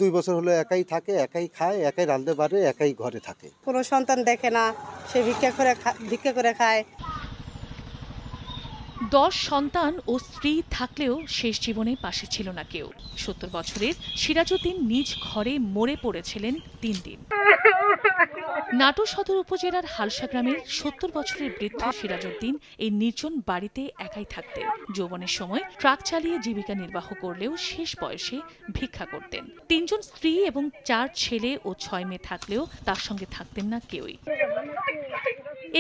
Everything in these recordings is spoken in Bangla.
2 বছর হলো একাই থাকে, একাই খায়, একাই রাঁধতে পারে, একাই ঘরে থাকে। কোনো সন্তান দেখে না, সে ভিক্ষা করে খায়। 10 সন্তান ও স্ত্রী থাকলেও শেষ জীবনে পাশে ছিল না কেউ। 70 বছরের সিরাজউদ্দিন নিজ ঘরে মরে পড়েছিলেন 3 দিন। নাটোর সদর উপজেলার হালসা গ্রামের 70 বছরের বৃদ্ধ সিরাজউদ্দিন এই নির্জন বাড়িতে একাই থাকতেন। যৌবনের সময় ট্রাক চালিয়ে জীবিকা নির্বাহ করলেও শেষ বয়সে ভিক্ষা করতেন। 3 জন স্ত্রী এবং 4 ছেলে ও 6 মেয়ে থাকলেও তার সঙ্গে থাকতেন না কেউই।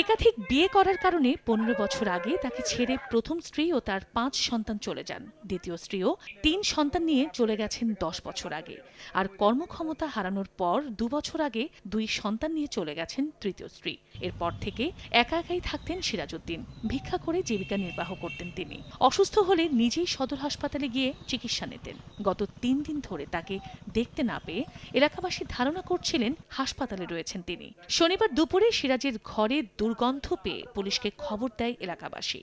একাধিক বিয়ে করার কারণে 15 বছর আগে তাকে ছেড়ে প্রথম স্ত্রী ও তার 5 সন্তান চলে যান। দ্বিতীয় স্ত্রীও 3 সন্তান নিয়ে চলে গেছেন 10 বছর আগে। আর কর্মক্ষমতা হারানোর পর 2 বছর আগে 2 সন্তান নিয়ে চলে গেছেন তৃতীয় স্ত্রী। এরপর থেকে একা একাই থাকতেন সিরাজউদ্দিন। ভিক্ষা করে জীবিকা নির্বাহ করতেন তিনি। অসুস্থ হলে নিজেই সদর হাসপাতালে গিয়ে চিকিৎসা নিতেন। গত 3 দিন ধরে তাকে দেখতে না পেয়ে এলাকাবাসী ধারণা করছিলেন হাসপাতালে রয়েছেন তিনি। শনিবার দুপুরে সিরাজের ঘরে দুর্গন্ধ পেয়ে পুলিশকে খবর দেয় এলাকাবাসী।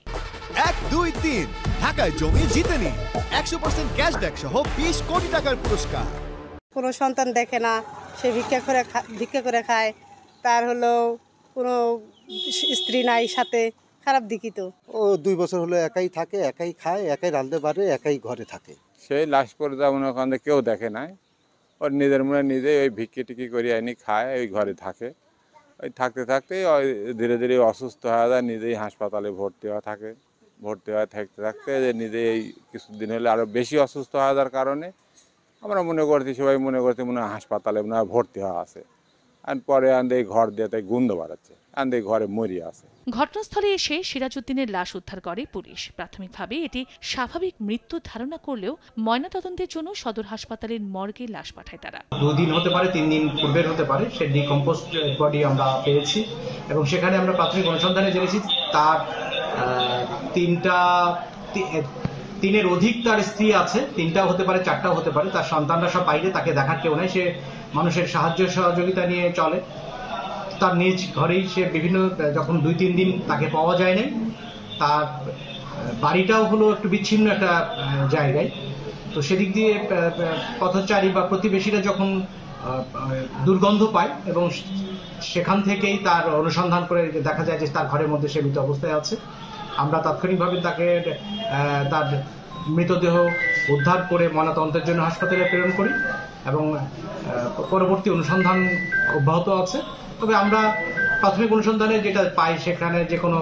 1, 2, 3 ঢাকায় জমি জিতে নিন 100% ক্যাশব্যাক সহ 20 কোটি টাকার পুরস্কার। কোনো সন্তান দেখে না, সে ভিক্ষা করে খায়। তার হলো কোনো স্ত্রী নাই সাথে, খারাপ দিকই তো। 2 বছর হলো একাই থাকে, একাই খায়, একাই রাঁধতে পারে, একাই ঘরে থাকে। সেই লাশ করে মনে করেন কেউ দেখে নাই, ওর নিজের মনে নিজে ওই ভিক্ষি টিকি করে আনি খায়, ওই ঘরে থাকে। ওই থাকতে থাকতেই ধীরে ধীরে অসুস্থ হয়ে যায়, নিজেই হাসপাতালে ভর্তি হয়ে থাকে। ভর্তি হয়ে থাকতে থাকতে যে নিজেই এই কিছুদিন হলে আরও বেশি অসুস্থ হয়ে যাওয়ার কারণে আমরা মনে করছি, সবাই মনে করছি মনে হয় হাসপাতালে মনে হয় ভর্তি হওয়া আছে। আর পরে আনতে ঘর দিয়ে তাই গন্ধ বাড়াচ্ছে, আনতে ঘরে মরিয়ে আছে। ঘটনাস্থলে এসে সিরাজউদ্দিনের লাশ উদ্ধার করে পুলিশ। প্রাথমিকভাবে এটি স্বাভাবিক মৃত্যু ধারণা করলেও ময়নাতদন্তের জন্য সদর হাসপাতালের মর্গে লাশ পাঠায় তারা। 2 দিন হতে পারে, 3 দিন পূর্বের হতে পারে, সে ডিকম্পোজড বডি আমরা পেয়েছি এবং সেখানে আমরা প্রাথমিক অনুসন্ধানে জেনেছি তার 3-এর অধিক তার স্ত্রী আছে, 3টাও হতে পারে, 4টাও হতে পারে। তার সন্তানরা সব বাইরে, তাকে দেখার কেউ নাই। সে মানুষের সাহায্য সহযোগিতা নিয়ে চলে। তার নিজ ঘরেই সে বিভিন্ন, যখন 2-3 দিন তাকে পাওয়া যায় নাই, তার বাড়িটাও হলো একটু বিচ্ছিন্ন একটা জায়গায়। তো সেদিক দিয়ে পথচারী বা প্রতিবেশীরা যখন দুর্গন্ধ পায় এবং সেখান থেকেই তার অনুসন্ধান করে দেখা যায় যে তার ঘরের মধ্যে সে মৃত অবস্থায় আছে। আমরা তাৎক্ষণিকভাবে তাকে তার মৃতদেহ উদ্ধার করে ময়নাতদন্তের জন্য হাসপাতালে প্রেরণ করি এবং পরবর্তী অনুসন্ধান অব্যাহত আছে। তবে আমরা প্রাথমিক অনুসন্ধানে যেটা পাই সেখানে যে কোনো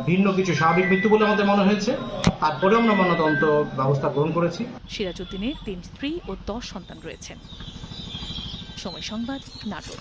ভিন্ন কিছু স্বাভাবিক মৃত্যু বলে আমাদের মনে হয়েছে। তারপরে আমরা ময়নাতদন্ত ব্যবস্থা গ্রহণ করেছি। সিরাজউদ্দিনের 3 স্ত্রী ও 10 সন্তান রয়েছেন। সময় সংবাদ, নাটোর।